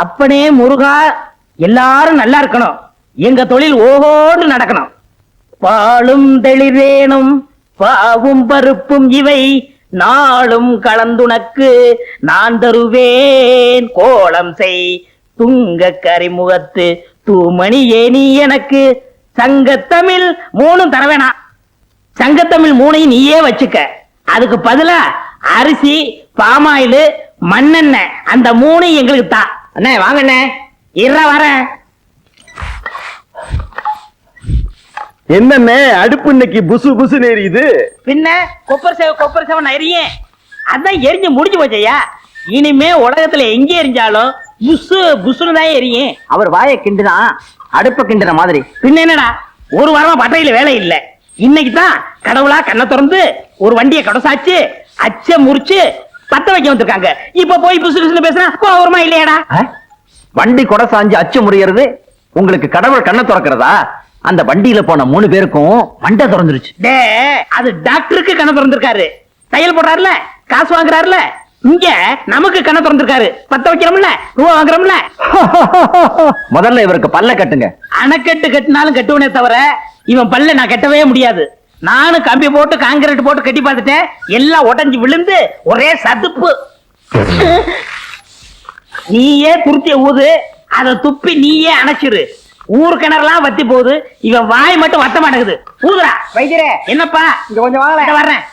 அப்பனே முருகா, எல்லாரும் நல்லா இருக்கணும், எங்க தொழில் ஓஹோடு நடக்கணும். பாலும் தெளிவேனும் பாவும் பருப்பும் இவை நாளும் கலந்துனக்கு நான் தருவேன் கோலம் செய் துங்க கரிமுகத்து தூமணி ஏனி எனக்கு. சங்கத்தமிழ் 3 தர வேணாம், சங்கத்தமிழ் 3 நீயே வச்சுக்க. அதுக்கு பதிலா அரிசி, பாமாயில், மண்ணெண்ணெய் அந்த 3 எங்களுக்கு தா. அண்ணே வாங்கண்ணே, வரேன். என்னண்ணே அடுப்பு இன்னைக்கு புசு புசு எரியுது? பின்ன கொப்பர் சேவை எரியும், அதான் எரிஞ்சு முடிஞ்சு போச்சையா. இனிமே உலகத்துல எங்க எரிஞ்சாலும் புசு புசுன்னு தான் எரியும். அவர் வாயை கிண்டுனா அடுப்ப கிண்டுற மாதிரி. பின்ன என்னடா, ஒரு வாரமா பட்டையில வேலை இல்ல. இன்னைக்கு தான் கடவுளா கண்ணை திறந்து ஒரு வண்டியை கடசாச்சு அச்ச முறிச்சு பத்த வைக்க வந்திருக்காங்க. இப்ப போய் புசு புசுன்னு பேசுறா கோவமா இல்லையாடா? வண்டி கொடை சாஞ்சு அச்சு முறியறது உங்களுக்கு கடவுள் கண்ணை திறக்கிறதா? அந்த வண்டியில போன 3 பேருக்கும் மண்டை திறந்துருச்சு. டே, அது டாக்டருக்கு கண்ணை திறந்திருக்காரு, தையல் போடுறாருல, காசு வாங்குறாருல. இங்க நமக்கு கண்ணை திறந்திருக்காரு, பத்த வைக்கிறோம்ல, ரூபா வாங்குறோம்ல. முதல்ல இவருக்கு பல்ல கட்டுங்க. அணைக்கட்டு கட்டினாலும் கட்டுவனே தவிர இவன் பல்ல நான் கட்டவே முடியாது. நானும் கம்பி போட்டு காங்கிரீட் போட்டு கட்டி பார்த்துட்டேன், எல்லாம் உடைஞ்சு விழுந்து ஒரே சதுப்பு. நீயே துருத்திய ஊது, அதை துப்பி நீயே அணைச்சிரு. ஊர் கிணறுலாம் வத்தி போகுது, இவன் வாய் மட்டும் வத்த மாட்டேங்குது. ஊதுரா வைத்தியரே. என்னப்பா இங்க கொஞ்சம் வாங்க, வர்றேன்.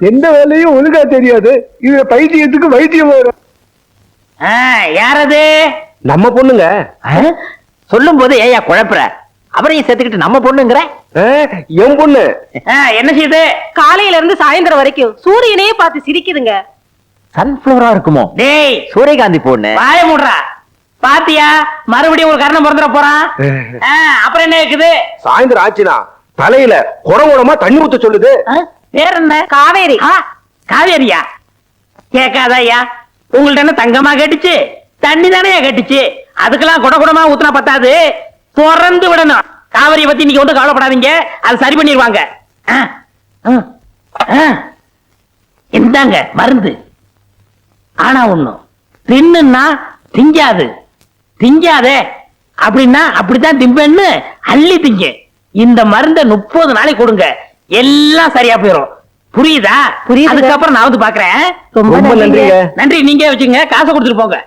எந்த வேலையும் ஒழுங்கா தெரியாது, இது பைத்தியத்துக்கு வைத்தியம் வரும். யாரது? நம்ம பொண்ணுங்க. சொல்லும் போது ஏயா குழப்புற? அவரையும் சேர்த்துக்கிட்டு நம்ம பொண்ணுங்கிற? என் பொண்ணு. என்ன செய்யுது? காலையில இருந்து சாயந்தரம் வரைக்கும் சூரியனையே பார்த்து சிரிக்குதுங்க. சன்ஃபிளவரா இருக்குமோ? டேய், சூரியகாந்தி பொண்ணு. வாய மூடுறா. பாத்தியா, மறுபடியும் ஒரு கரணம் பிறந்துட போறான். அப்புறம் என்ன இருக்குது? சாயந்தரம் ஆச்சுனா தலையில குடமா தண்ணி ஊத்த சொல்லுது. பேர் என்ன? காவேரி. காவேரியா? கேட்காதயா, உங்கள்ட்ட என்ன தங்கமா கேட்டுச்சு? தண்ணி தானே கேட்டுச்சு. அதுக்கெல்லாம் குடமா ஊத்துனா பத்தாது, திறந்து விடணும். காவிரியை பத்தி நீங்க ஒன்றும் கவலைப்படாதீங்க, அது சரி பண்ணிடுவாங்க. இந்தாங்க மருந்து. ஆனா ஒண்ணும், தின்னுன்னா திங்காது. திங்காதே அப்படின்னா அப்படித்தான் திம்பேன்னு அள்ளி திங்க. இந்த மருந்தை 30 நாளைக்கு கொடுங்க, எல்லாம் சரியா போயிடும். புரியுதா? புரியுது. அதுக்கப்புறம் நான் வந்து பாக்குறேன். ரொம்ப நன்றிங்க. நன்றி, நீங்க வச்சுங்க, காசை கொடுத்துட்டு போங்க.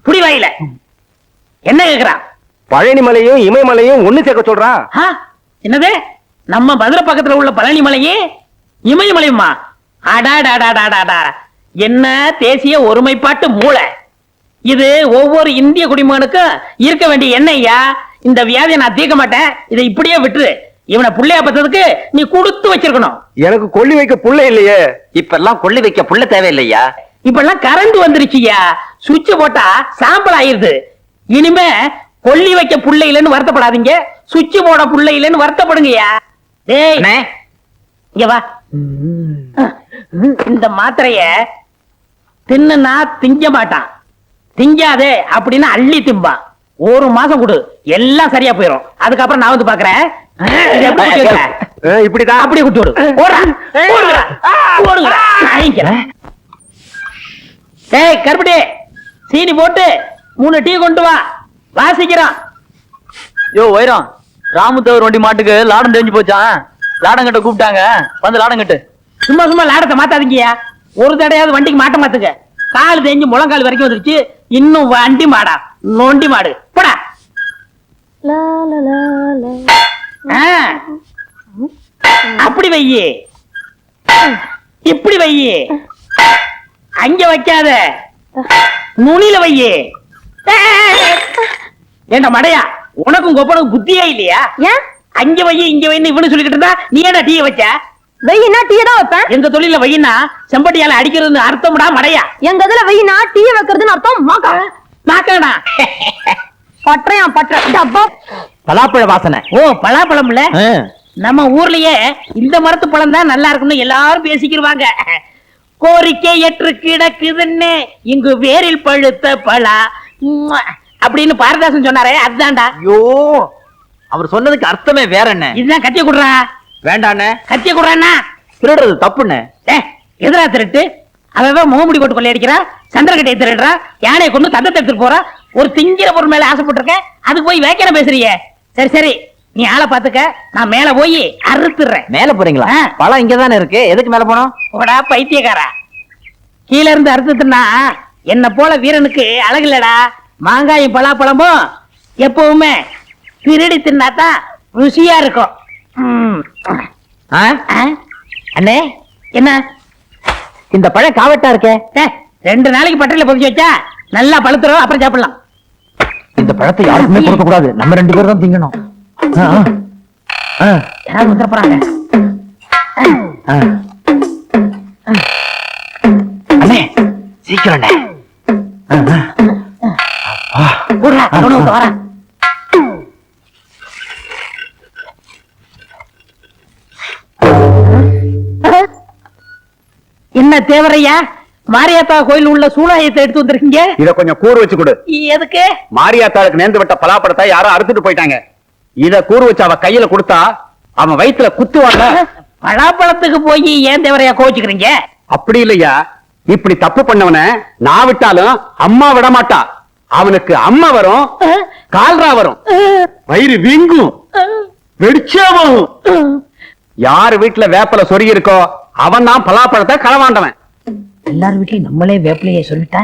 புடி வாயில என்ன கேக்குறா? பழனி மலையும் இமயமலையும் ஒண்ணு சேர்க்க சொல்றா. என்னது? நம்ம மதுரை பக்கத்துல உள்ள பழனி மலையே இமயமலையுமா? அடாடாடாடாடா, என்ன தேசிய ஒருமைப்பாட்டு மூளை இது! ஒவ்வொரு இந்திய குடிமகனுக்கும் இருக்க வேண்டிய எண்ணெய்யா. இந்த வியாதியை நான் தீர்க்க மாட்டேன், இதை இப்படியே விட்டுரு. இவனை புள்ளையா பத்ததுக்கு நீ கொடுத்து வச்சிருக்கணும். எனக்கு கொல்லி வைக்க புள்ள இல்லையே. இப்ப எல்லாம் கொள்ளி வைக்க புள்ள தேவையில்லையா? இப்ப எல்லாம் கரண்ட் வந்துருச்சுயா, சுவிட்ச் போட்டா சாம்பல் ஆயிருது. இனிமே கொல்லி வைக்க புள்ள இல்லைன்னு வருத்தப்படாதீங்க, சுவிட்ச் போட புள்ள இல்லைன்னு வருத்தப்படுங்கய்யா. டேய் இங்க வா. இந்த மாத்திரைய தின்னுனா திங்க மாட்டான், திங்காதே அப்படின்னு அள்ளி திம்பான். 1 மாசம் கொடு, எல்லாம் சரியா போயிடும். அதுக்கப்புறம் நான் வந்து பாக்குறேன். இப்படிதான் அப்படியே குட்டி விடு. ஏய் கருப்பட்டி, சீனி போட்டு 3 டீ கொண்டு வா, வாசிக்கிறோம். யோ வைரம், ராமுத்தவர் வண்டி மாட்டுக்கு லாடம் தெரிஞ்சு போச்சான். லாடம் கட்ட கூப்பிட்டாங்க, வந்து லாடம் கட்டு. சும்மா சும்மா லாடத்தை மாத்தாதீங்கயா. ஒரு தடையாவது வண்டிக்கு மாட்ட மாத்துங்க. கால் தேஞ்சு முழங்கால் வரைக்கும் வந்துருச்சு, இன்னும் வண்டி மாடா நோண்டி மாடு போடா. அப்படி வையே, இப்படி வையே, அங்க வைக்காத, நுனியில வையே. ஏண்டா மடையா, உனக்கும் கொப்பனுக்கும் புத்தியே இல்லையா? அங்க வையே இங்க வைன்னு இவனு சொல்லிக்கிட்டு இருந்தா நீ ஏடா டீ வச்ச? வெயினா டீயை தான் வைப்பேன். எங்க தொழில வெயினா செம்பட்டியால அடிக்கிறது அர்த்தம்டா மடையா. எங்க இதுல வெயினா டீயை வைக்கிறதுன்னு அர்த்தம். மாக்காடா பற்றையான் பற்ற டப்பா. பலாப்பழ வாசனை. ஓ பலாப்பழம் இல்ல, நம்ம ஊர்லயே இந்த மரத்து பழம் தான் நல்லா இருக்குன்னு எல்லாரும் பேசிக்கிருவாங்க. கோரிக்கை ஏற்று கிடக்குதுன்னு இங்கு வேரில் பழுத்த பழா அப்படின்னு பாரதாசன் சொன்னாரே, அதுதான்டா. ஐயோ, அவர் சொன்னதுக்கு அர்த்தமே வேற என்ன? இதுதான். கத்திய குடுறா. வேண்டாண்ணே. கத்திய குடுறான்னா திருடுறது தப்புண்ணே. எதிரா திருட்டு அதான் முகமுடி போட்டு கொள்ளையடிக்கிறா, சந்திரகட்டை திருடுறா, யானையை கொண்டு தந்தத்தை எடுத்துட்டு போறா. ஒரு திங்கிற பொருள் மேல ஆசைப்பட்டிருக்கேன், அதுக்கு போய் வேக்கிற பேசுறியே. சரி சரி, நீ ஆளை பாத்துக்க, நான் மேல போய் அறுத்துறேன். மேல போறீங்களா? ஆ. பழம் இங்கதானே இருக்கு, எதுக்கு மேல போனோம்? போடா பைத்தியக்காரா, கீழ இருந்து அறுத்துட்டுனா என்ன போல வீரனுக்கு அழகு இல்லடா. மாங்காயும் பலாப்பழமும் எப்பவுமே திருடி தின்னாதான் ருசியா இருக்கும். ஆ? ஆ? அண்ணே, என்ன இந்த பழம் காவட்டா இருக்கே. 2 நாளைக்கு பட்டறையில பொதிச்சு வச்சா நல்லா பழுத்துறோம், அப்புறம் சாப்பிடலாம். இந்த பழத்தை யாருக்குமே கொடுக்க கூடாது, நம்ம 2 பேரும் தான் திங்கணும். ஆ, ஆ. யாராவது வந்துட போறாங்க. ஆ. அண்ணே சீக்கிரம் அண்ணே. கூடுறா, கொண்டு வந்து வரேன். என்ன தேவரையா, மாரியாத்தா கோயில் உள்ள சூளாயத்தை எடுத்து வந்திருக்கீங்க? இத கொஞ்சம் கூறு வச்சு கொடு. எதுக்கு? மாரியாத்தாளுக்கு நேர்ந்து விட்ட பலாப்பழத்தை யாரோ அறுத்துட்டு போயிட்டாங்க. இத கூறு வச்சு அவ கையில கொடுத்தா அவன் வயித்துல குத்துவாங்க. பலாப்பழத்துக்கு போய் ஏன் தேவரையா கோச்சுக்கிறீங்க? அப்படி இல்லையா, இப்படி தப்பு பண்ணவன நான் விட்டாலும் அம்மா விட மாட்டா. அவனுக்கு அம்மா வரும், கால்ரா வரும், வயிறு வீங்கும், வெடிச்சாவும். யார் வீட்டுல வேப்பல சொருகி இருக்கோ அவன் தான் பலாப்பழத்தை களவாண்டவன். எல்லார் வீட்லயும் நம்மளே வேப்பிலையே சொல்லிட்டா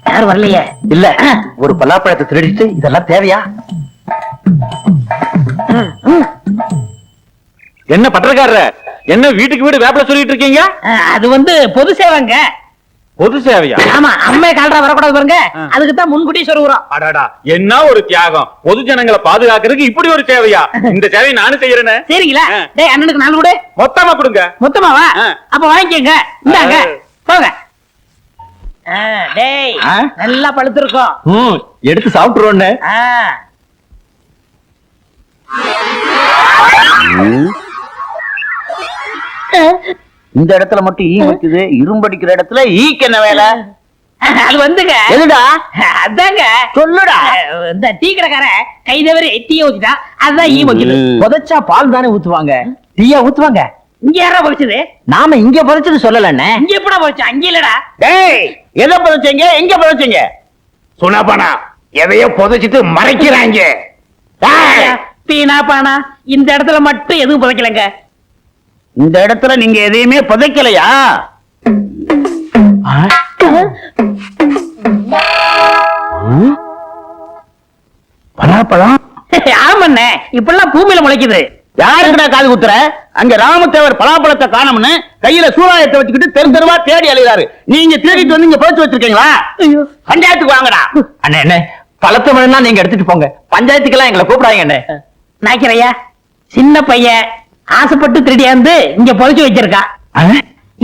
யாரும் வரலையே. இல்ல, ஒரு பலாப்பழத்தை திருடிட்டு இதெல்லாம் தேவையா? என்ன பட்டக்காரர், என்ன வீட்டுக்கு வீடு வேப்பல சொல்லிட்டு இருக்கீங்க? அது பொது சேவைங்க. பொது சேவையா? ஆமா, அம்மே கால்ரா வரக்கூடாது பாருங்க, அதுக்கு தான் முன்கூட்டியே சொல்லுறோம். அடாடா, என்ன ஒரு தியாகம்! பொது ஜனங்களை பாதுகாக்கிறதுக்கு இப்படி ஒரு சேவையா? இந்த சேவையை நானும் செய்யறேன். சரிங்களா? டேய், அண்ணனுக்கு 4 கொடு. மொத்தமா கொடுங்க. மொத்தமாவா? ஆ. அப்ப வாங்கிக்கங்க, இந்தாங்க, போங்க. டேய், ஆ? நல்லா பழுத்திருக்கும். எடுத்து சாப்பிட்டுருவோன்னு. இந்த இடத்துல மட்டும் ஈ வைக்குது, இரும்படிக்கிற இடத்துல ஈக்கு என்ன வேலை? அது எதுடா? அதாங்க சொல்லுடா. இந்த டீ கடைக்கார கை தவறி டீய ஊத்திட்டா, அதுதான் ஈ வைக்குது. புதைச்சா பால் தானே ஊத்துவாங்க, டீயா ஊத்துவாங்க. இங்க யாரா பொறிச்சது? நாம இங்க புதைச்சது சொல்லலண்ணே. இங்க எப்படா பொறிச்சா? அங்க இல்லடா. டேய், எதை புதைச்சீங்க, எங்க புதைச்சீங்க? சுனாபானா எதையோ புதைச்சிட்டு மறைக்கிறாங்க. பீனா பானா, இந்த இடத்துல மட்டும் எதுவும் புதைக்கலங்க. இந்த இடத்துல நீங்க எதையுமே புதைக்கலையா? பலாப்பழம்? ஆமாண்ணே, இப்பெல்லாம் பூமியில முளைக்குது. யாருக்குடா காது குத்துற? அங்க ராமதேவர் பலாப்பழத்தை காணோம்னு கையில சூறாயத்தை வச்சுக்கிட்டு தெரு தெருவா தேடி அலைகிறாரு. நீங்க தேடிட்டு வந்து இங்க புதைச்சு வச்சிருக்கீங்களா? பஞ்சாயத்துக்கு வாங்கடா. அண்ணே, என்ன பழத்தை வேணும்னா நீங்க எடுத்துட்டு போங்க, பஞ்சாயத்துக்கெல்லாம் எங்களை கூப்பிடாங்க. அண்ணே நாய்க்கிறையா, சின்ன பையன் ஆசைப்பட்டு திருடியாந்து இங்க புதைச்சு வச்சிருக்கான்.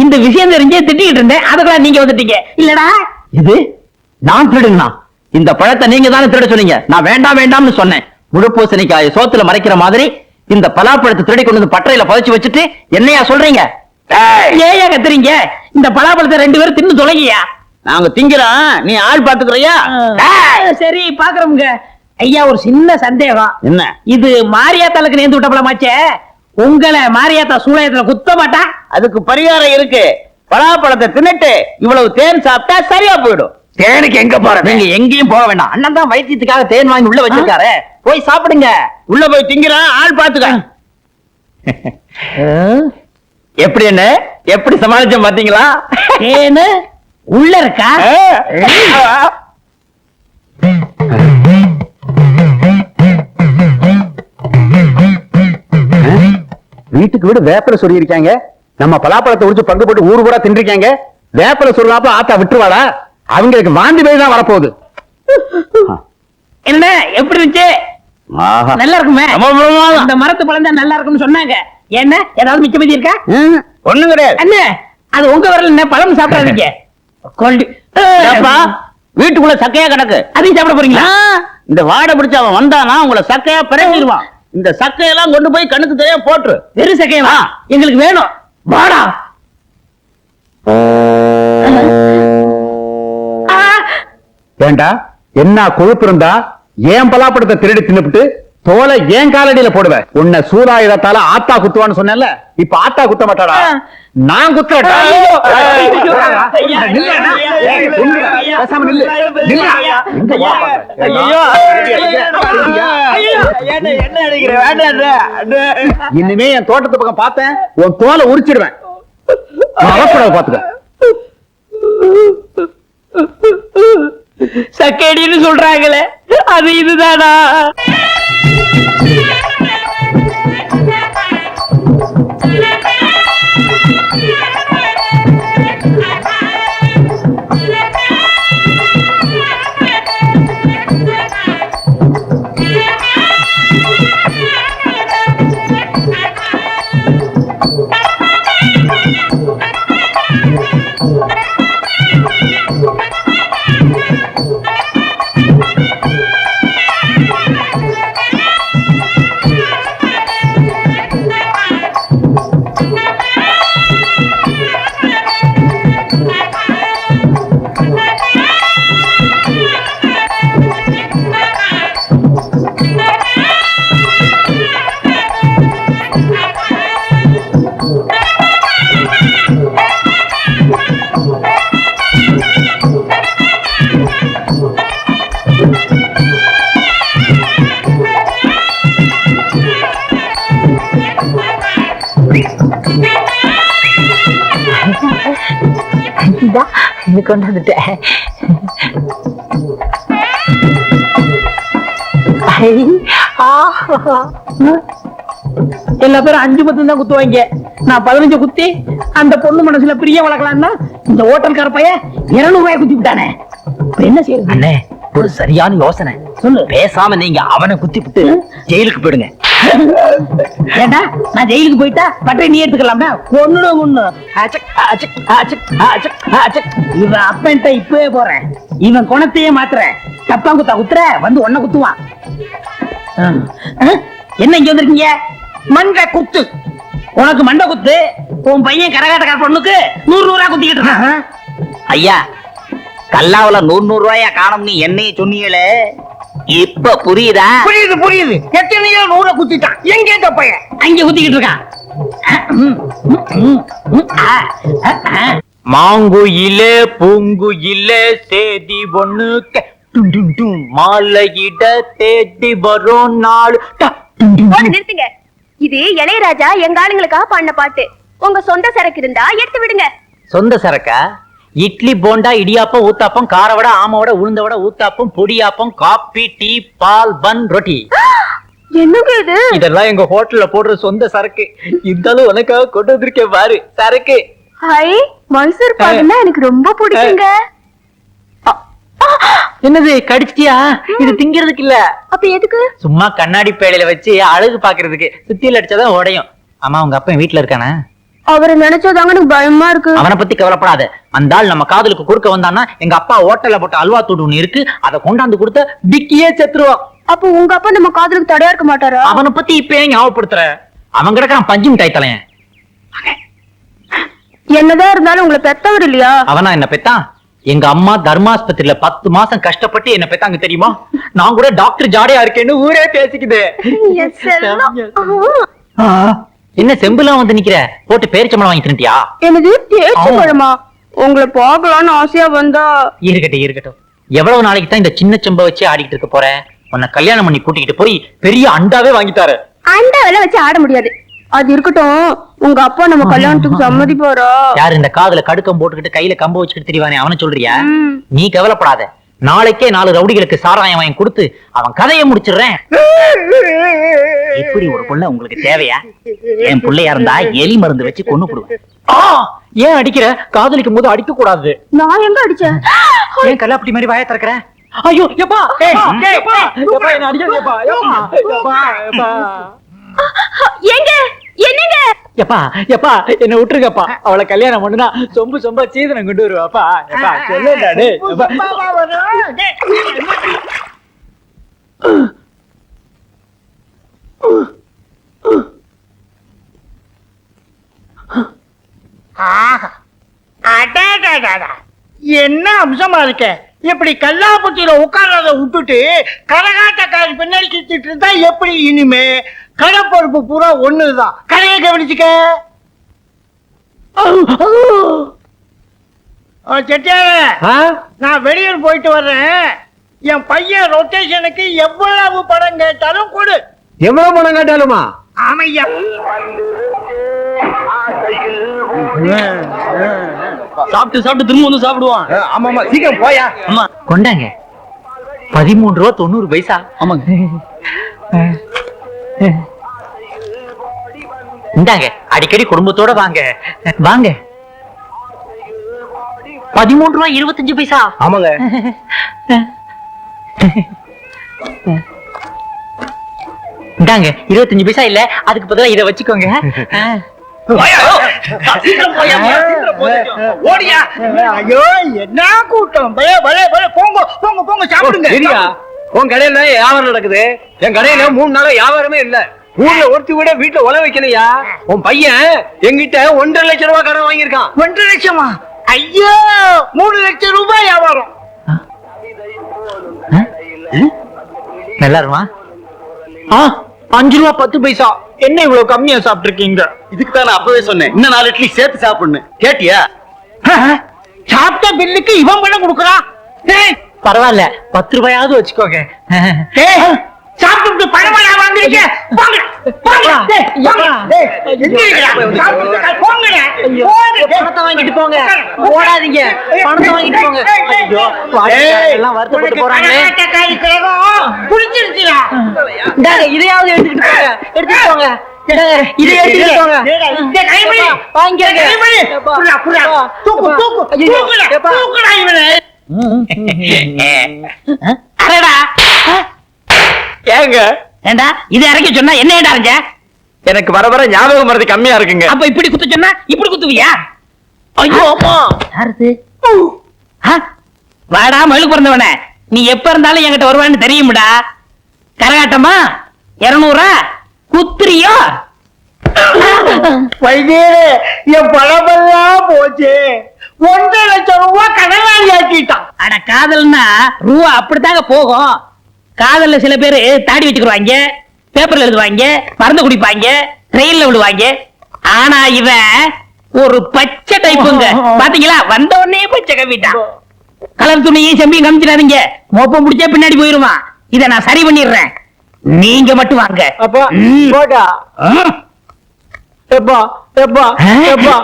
இந்த விஷயம் தெரிஞ்சே திட்டிக்கிட்டு இருந்தேன், அதுக்கெல்லாம் நீங்க வந்துட்டீங்க இல்லடா. இது நான் திருடுங்கண்ணா? இந்த பழத்தை நீங்க தானே திருட சொன்னீங்க, நான் வேண்டாம் வேண்டாம்னு சொன்னேன். முழுப்பூசணிக்காய சோத்துல மறைக்கிற மாதிரி இந்த பலாப்பழத்தை திருடி கொண்டு வந்து பட்டறையில புதைச்சு வச்சுட்டு என்னையா சொல்றீங்க? ஏயா கத்துறீங்க? இந்த பலாப்பழத்தை 2 பேரும் தின்னு தொலைங்கயா. நாங்க திங்கிறோம், நீ ஆள் பாத்துக்கிறியா? சரி பாக்குறோம்ங்க. ஐயா, ஒரு சின்ன சந்தேகம். என்ன? இது மாரியாத்தாளுக்கு நேர்ந்து விட்ட பழமாச்சே, உங்களை மாரியாத்தா சூளையத்துல குத்த மாட்டா? அதுக்கு பரிகாரம் இருக்கு. பலாப்பழத்தை தின்னுட்டு இவ்வளவு தேன் சாப்பிட்டா சரியா போயிடும். தேனுக்கு எங்க போற? நீங்க எங்கேயும் போக வேண்டாம், அண்ணன் தான் வைத்தியத்துக்காக தேன் வாங்கி உள்ள வச்சிருக்காரு, போய் சாப்பிடுங்க. உள்ள போய் திங்கிறான், ஆள் பாத்துக்க. எப்படி என்ன, எப்படி சமாளிச்சோம் பாத்தீங்களா? ஏன்னு உள்ள இருக்கா? வீட்டுக்கு வீடு வேப்பல சொல்லி இருக்காங்க. நம்ம பலாப்பழத்தை உரிச்சு பங்கு போட்டு ஊரு பூரா தின்றிருக்காங்க. வேப்பல சொல்லாப்ப ஆத்தா விட்டுருவாளா? அவங்களுக்கு வாந்தி பேய் தான் வரப்போகுது. என்ன எப்படி இருந்துச்சு? நல்லா இருக்குமே. இந்த மரத்து பழம் தான் நல்லா இருக்கும்னு சொன்னாங்க. என்ன ஏதாவது மிச்ச மீதி இருக்கா? ஒண்ணும் கிடையாது. அண்ணே, அது உங்க வரல, என்ன பழம் சாப்பிடாதீங்க. வீட்டுக்குள்ள சக்கையா கிடக்கு, அதையும் சாப்பிட போறீங்களா? இந்த வாடை பிடிச்ச அவன் வந்தானா உங்களை சக்கையா பிறங்கிடுவான். இந்த சக்கையெல்லாம் கொண்டு போய் கண்ணுக்கு தெரியாம போட்டு. வெறும் சக்கையவா? எங்களுக்கு வேணும், வாடா. வேண்டா, என்ன கொழுப்பு இருந்தா ஏன் பலாப்பழத்தை திருடி தின்னுபிட்டு தோலை ஏன் காலடியில போடுவேன். உன்னை சூதாயுதத்தால ஆத்தா குத்துவான்னு சொன்னேன்ல, இப்ப ஆத்தா குத்த மாட்டாடா, நான் குத்துறேன்டா. பேசாம நில்லு. இனிமே என் தோட்டத்து பக்கம் பார்த்தேன் உன் தோலை உரிச்சிடுவேன். பாத்துக்க. சக்கேடின்னு சொல்றாங்களே, அது இதுதானா? கொண்டு வந்துட்டேன். எல்லா பேரும் 5 10 தான் குத்துவாங்க. நான் 15 குத்தி அந்த பொண்ணு மனசுல பிரிய வளர்க்கலாம்னா இந்த ஹோட்டல்கார பையன் 200 ரூபாய் குத்தி விட்டானே. என்ன செய்யறது? அண்ணே, ஒரு சரியான யோசனை. சொல்லு. பேசாம நீங்க அவனை குத்தி விட்டு ஜெயிலுக்கு போயிடுங்க. ஏண்டா, நான் ஜெயிலுக்கு போயிட்டா பட்டை நீ எடுத்துக்கலாம்டா. ஒண்ணுடும் ஒண்ணு. இவன் அப்பன்ட்ட இப்பவே போறேன். இவன் குணத்தையே மாத்துறேன். தப்பா குத்தா குத்துற வந்து ஒன்ன குத்துவான். என்ன இங்க வந்திருக்கீங்க? மண்டை குத்து. உனக்கு மண்டை குத்து. உன் பையன் கரகாட்டக்கார பொண்ணுக்கு 100 ரூபாய் குத்திக்கிட்டு இருக்கான். ஐயா, கல்லாவுல 100 ரூபாயா காணும்னு என்னைய சொன்னீங்களே, இப்ப புரியுதா? புரியுது புரியுது. எத்தனையோ 100 குத்திட்டான். எங்க இந்த பையன்? அங்க குத்திக்கிட்டு இருக்கான். மாங்குயிலே பூங்குயிலே சேதி ஒண்ணு மாலையிட தேடி வரும் நாள். நிறுத்துங்க. இது இளையராஜா எங்க ஆளுங்களுக்காக பாடின பாட்டு. உங்க சொந்த சரக்கு இருந்தா எடுத்து விடுங்க. சொந்த சரக்கா? இட்லி போண்டா இடியாப்பம் ஊத்தாப்பம் காரவடை ஆமவடை உளுந்தவடை ஊத்தாப்பம் பொடியாப்பம் காபி டீ பால் பன் ரொட்டி. என்னங்க இது? இதெல்லாம் எங்க ஹோட்டல்ல போடுற சொந்த சரக்கு. இருந்தாலும் உனக்காக கொண்டு வந்திருக்கேன் பாரு சரக்கு. ஹை, மைசூர் பாக்குன்னா எனக்கு ரொம்ப பிடிக்குங்க. என்னது கடிச்சிட்டியா? இது திங்கிறதுக்கு இல்ல. அப்ப எதுக்கு? சும்மா கண்ணாடி பேழையில வச்சு அழகு பாக்குறதுக்கு. சுத்தியில அடிச்சாதான் உடையும். ஆமா, உங்க அப்பா வீட்டுல இருக்கானே? அவரை நினைச்சாதாங்க எனக்கு பயமா இருக்கு. அவனை பத்தி கவலைப்படாத. அந்த ஆள் நம்ம காதலுக்கு குறுக்க வந்தான்னா எங்க அப்பா ஹோட்டல்ல போட்ட அல்வா தூடு ஒண்ணு இருக்கு, அதை கொண்டாந்து கொடுத்த டிக்கியே செத்துருவான். அப்ப உங்க அப்பா நம்ம காதலுக்கு தடையா இருக்க மாட்டாரா? அவனை பத்தி இப்ப ஏன் ஞாபகப்படுத்துற? அவன் கிடக்குறான் பஞ்சு மிட்டாய் தலையன். என்னதான் இருந்தாலும் உங்களை பெத்தவர் இல்லையா? அவனா என்ன பெத்தான்? எங்க அம்மா தர்மாஸ்பத்திரியில 10 மாசம் கஷ்டப்பட்டு என்ன பெத்தாங்க தெரியுமா? நான் கூட டாக்டர் ஜாடையா இருக்கேன்னு ஊரே பேசிக்குது. என்ன செம்புலாம் வந்து நிக்கிற? போட்டு பேரிச்சம்பளம் வாங்கி தின்னுட்டியா? என்னது பேரிச்சம்பழமா? உங்களை பார்க்கலாம்னு ஆசையா வந்தா. இருக்கட்டும் இருக்கட்டும். எவ்வளவு நாளைக்கு தான் இந்த சின்ன செம்ப வச்சு ஆடிட்டு இருக்க போற? உன்னை கல்யாணம் பண்ணி கூட்டிக்கிட்டு போய் பெரிய அண்டாவே வாங்கிட்டாரு. அண்டாவெல்லாம் வச்சு ஆட முடியாது. அது இருக்கட்டும், உங்க அப்பா நம்ம கல்யாணத்துக்கு சம்மதிப்பாரா? யாரு இந்த காதுல கடுக்கம் போட்டுக்கிட்டு கையில கம்ப வச்சுக்கிட்டு திரிவானே, அவனை சொல்றியா? நீ கவலைப்படாத. நாளைக்கே 4 ரவுடிகளுக்கு சாராயம் வாங்கி கொடுத்து அவன் கதையை முடிச்சிடுறேன். இப்படி ஒரு புள்ள உங்களுக்கு தேவையா? என் புள்ளையா இருந்தா எலி மருந்து வச்சு கொன்னு போடுவேன். ஏன் அடிக்கிற? காதலிக்கும் போது அடிக்க கூடாது. நான் எங்க அடிச்சேன்? ஏன் கல்லாப்பட்டி மாதிரி வாய திறக்கிற? ஐயோ எப்பா என்ன அடிக்காதேப்பா. எங்க என்னங்க? எப்பா எப்பா என்ன விட்டுருக்கப்பா. அவளை கல்யாணம் பண்ணுனா சொம்பு சொம்பா சீதனம் கொண்டு வருவாப்பா. எப்பா சொல்லுடாடே. என்ன அம்சமா இருக்க? இப்படி கல்லாப்பட்டியில உட்கார்றத விட்டுட்டு கரகாட்டக்காரி பின்னாடி சுத்திட்டு இருந்தா எப்படி இனிமே? கடை பொறுப்பு பூரா ஒண்ணுதான். கடையை கவனிச்சுக்க. செட்டியார, நான் வெளியூர் போயிட்டு வர்றேன். என் பையன் ரொட்டேஷனுக்கு எவ்வளவு பணம் கேட்டாலும் கொடு. எவ்வளவு பணம் கேட்டாலுமா? ஆமையா. சாப்பிட்டு சாப்பிட்டு திரும்ப வந்து சாப்பிடுவான். ஆமா சீக்கிரம் போயா. ஆமா கொண்டாங்க. 13 ரூபா 90 பைசா. ஆமாங்க. இந்தாங்க, அடிக்கடி குடும்பத்தோட வாங்க வாங்க. 13 ரூபா 25 பைசா. ஆமாங்க. இந்தாங்க 25 பைசா இல்ல, அதுக்கு பதிலா இதை வச்சுக்கோங்க. ஐயோ, என்ன கூட்டம்! பலே பலே பலே, போங்க போங்க போங்க, சாப்பிடுங்க. சரியா, உன் கடையில வியாபாரம் நடக்குது, என் கடையில 3 நாளா வியாபாரமே இல்ல. ஊர்ல ஒருத்தி கூட வீட்டுல உழ வைக்கலையா? உன் பையன் என்கிட்ட 1.5 லட்சம் ரூபாய் கடன் வாங்கியிருக்கான். 1.5 லட்சமா? ஐயோ, 3 லட்சம் ரூபாய் வியாபாரம். நல்லா இருமா? 5 ரூபா 10 பைசா. என்ன இவ்வளவு கம்மியா சாப்பிட்டு இருக்கீங்க? இதுக்கு தான் நான் அப்பவே சொன்னேன், இன்னும் 4 இட்லி சேர்த்து சாப்பிடணும். கேட்டியா? சாப்பிட்ட பில்லுக்கு இவன் பணம் கொடுக்கறான். பரவாயில்ல, 10 ரூபாயாவது வச்சுக்கோங்க. சாப்பிட்டு பணம் வாங்குறீங்க? போங்க போங்க. பணத்தை வாங்கிட்டு போங்க, ஓடாதீங்க. பணத்தை வாங்கிட்டு போங்க. ஐயோ, எல்லாம் வருத்தப்பட்டு போறாங்களே. புடிச்சிருச்சுடா. இந்தாங்க, இதையாவது எடுத்துக்கிட்டு போங்க. எடுத்துட்டு போங்க. இதை எடுத்துக்கிட்டு போங்க. வாங்கிக்கங்க. அரடா, ஏங்க, ஏண்டா இது இறக்கி சொன்னா என்ன ஏண்டா அரைஞ்ச? எனக்கு வர வர ஞாபகம் மறதி கம்மியா இருக்குங்க. அப்ப இப்படி குத்து சொன்னா இப்படி குத்துவியா? ஐயோ அம்மா, யாருது? வாடா மழுக்கு பிறந்தவன, நீ எப்ப இருந்தாலும் என்கிட்ட வருவான்னு தெரியும்டா. கரகாட்டமா 200 குத்துறியோ? வைத்தியரே, என் பணமெல்லாம் போச்சு. 1.5 லட்சம் ரூபாய் கடனாளி ஆக்கிட்டான். அட, காதல்னா ரூபா அப்படித்தாங்க போகும். காதல்ல சில பேரு தாடி வச்சுக்குவாங்க, பேப்பர்ல எழுதுவாங்க, மருந்து குடிப்பாங்க, ட்ரெயின்ல விடுவாங்க. ஆனா இவன் ஒரு பச்சை டைப்புங்க. பாத்தீங்களா, வந்த உடனே பச்சை கவிட்டான். கலர் துணியும் செம்பியும் காமிச்சிடாதீங்க, மோப்பம் முடிச்சா பின்னாடி போயிருமா. இத நான் சரி பண்ணிடுறேன், நீங்க மட்டும் வாங்க. அப்பா போடா. எப்பா எப்பா எப்பா,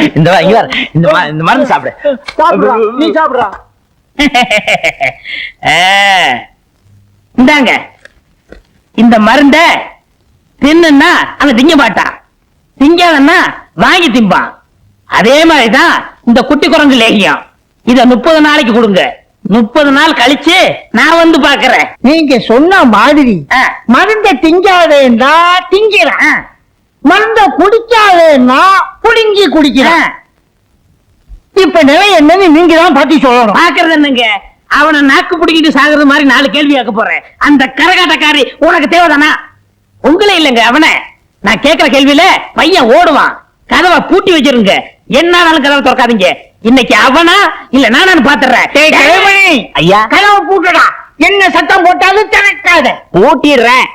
இந்த மருந்து சாப்பிடு. சாப்பிடுறா, நீ சாப்பிடுறா. இந்தாங்க, இந்த மருந்த தின்னுன்னா அவன் திங்க மாட்டான், திங்காதன்னா வாங்கி திம்பான். அதே மாதிரிதான் இந்த குட்டி குரங்கு லேகியம். இத 30 நாளைக்கு கொடுங்க. 30 நாள் கழிச்சு நான் வந்து பாக்குறேன். நீங்க சொன்ன மாதிரி மருந்த திங்காதேன்னா திங்கிறேன், மருந்த குடிக்காதேன்னா புடுங்கி குடிக்கிறேன். இப்ப நிலை என்னன்னு நீங்க தான் பத்தி சொல்லணும். பாக்குறது என்னங்க, அவனை நாக்கு பிடிக்கிட்டு சாகுறது மாதிரி 4 கேள்வி கேட்க போறேன். அந்த கரகாட்டக்காரி உனக்கு தேவைதானா? உங்களே இல்லைங்க அவனை. நான் கேட்கிற கேள்வியில பையன் ஓடுவான். கதவை பூட்டி வச்சிருங்க, என்னாலும் கதவை திறக்காதீங்க. இன்னைக்கு அவனா இல்ல நானு பாத்துறேன். ஐயா, கதவை பூட்டடா. என்ன சத்தம் போட்டாலும் திறக்காத. பூட்டிடுறேன்.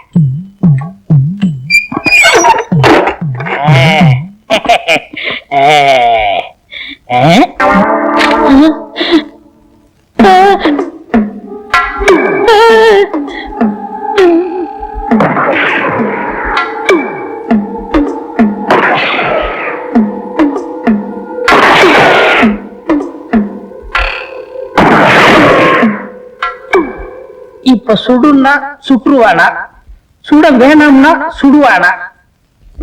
இப்ப சுடுன்னா சுற்றுவானா, சுட வேணும்னா சுடுவானா?